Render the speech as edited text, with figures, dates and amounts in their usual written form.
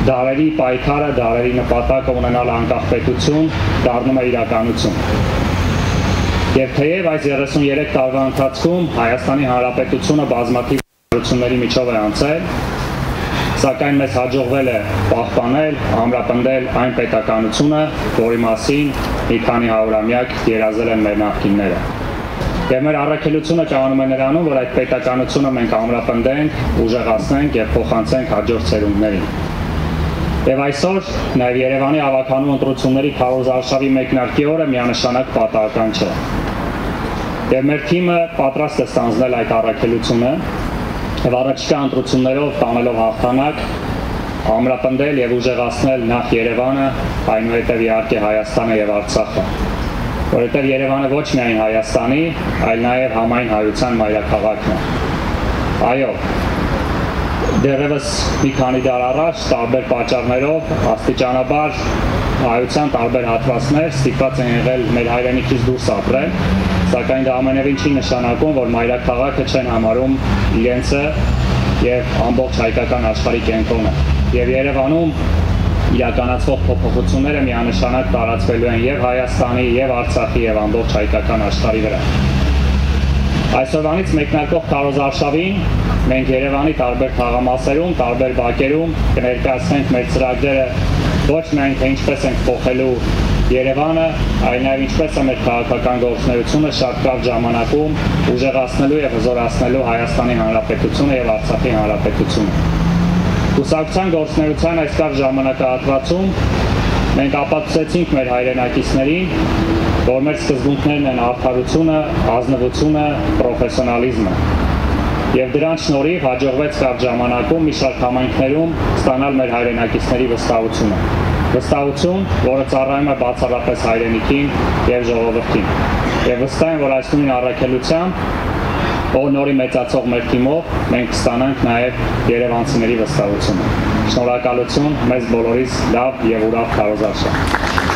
դարերի պայքարը, դարերի նպատակը ունենալ անկախ պետություն դառնում է իրականություն։ Եվ թեև այս 33 տարվա ընթացքում Հայաստանի Հանրապետությունը բազմաթիվ հարությունների միջով է անցել, սակայն մեզ հաջողվել է պահպանել, ամրապնդել այն պետականությունը, որի մասին մի քանի հարյուրամյակ երազել են մեր նախկինները։ Եվ մեր առաքելությունը կայանում է նրանում, որ այդ պետականությունը մենք ամրապնդենք, ուժեղացնենք եւ փոխանցենք հաջորդ սերունդներին։ Եվ այսօր նաեւ Երևանի ավականու ընտրությունների քարոզարշավի մեկնարկի օրը միանշանակ պատահական չէ։ Եվ մեր թիմը պատրաստ է ստանձնել այդ առաքելությունը եւ առաջիկա ընտրություններով տանելով հաղթանակ ամրապնդել եւ ուժեղացնել նախ Երևանը, այնուհետեւ իհարկե Հայաստանը եւ Արցախը։ Որովհետև Երևանը ոչ միայն Հայաստանի, այլ նաև համայն հայության մայրաքաղաքն է։ Այո, դեռևս մի քանի դար առաջ տարբեր պատճառներով աստիճանաբար հայության տարբեր հատվածներ ստիպված են եղել մեր հայրենիքից դուրս ապրել, սակայն դա ամենևին չի նշանակում, որ մայրաքաղաքը չեն համարում իրենցը եւ ամբողջ հայկական աշխարհի կենտրոնը։ Եվ Երևանում իրականացվող փոփոխությունները միանշանակ տարածվելու են եւ Հայաստանի, եւ Արցախի, եւ ամբողջ հայկական աշխարհի վրա։ Այսօրվանից մեկնարկող քարոզարշավին մենք Երևանի տարբեր թաղամասերում, տարբեր բակերում կներկայացնենք մեր ծրագրերը ոչ միայն թե ինչպես ենք փոխելու Երևանը, այլ նաեւ ինչպես է մեր քաղաքական գործունեությունը շատ կարճ ժամանակում ուժեղացնելու եւ հզորացնելու Հայաստանի Հանրապետությունը եւ Արցախի Հանրապետությունը։ Կուսակցության գործունեության այս կարճ ժամանակահատվածում մենք ապացուցեցինք մեր հայրենակիցներին, որ մեր սկզբունքներն են արդարությունը, ազնվությունը, պրոֆեսիոնալիզմը։ Եվ դրանց շնորհիվ հաջողվեց կարճ ժամանակում մի շարք համայնքներում ստանալ մեր հայրենակիցների վստահությունը։ Վստահություն, որը ծառայում է բացառապես հայրենիքին եւ ժողովրդին։ Եվ վստահ եմ, որ այս նույն առաքելությամբ նորի մեծացող մեր թիմով մենք կստանանք նաև երևանցիների վստահությունը։ Շնորհակալություն, մեզ բոլորիս լավ եւ ուրախ քարոզարշավ։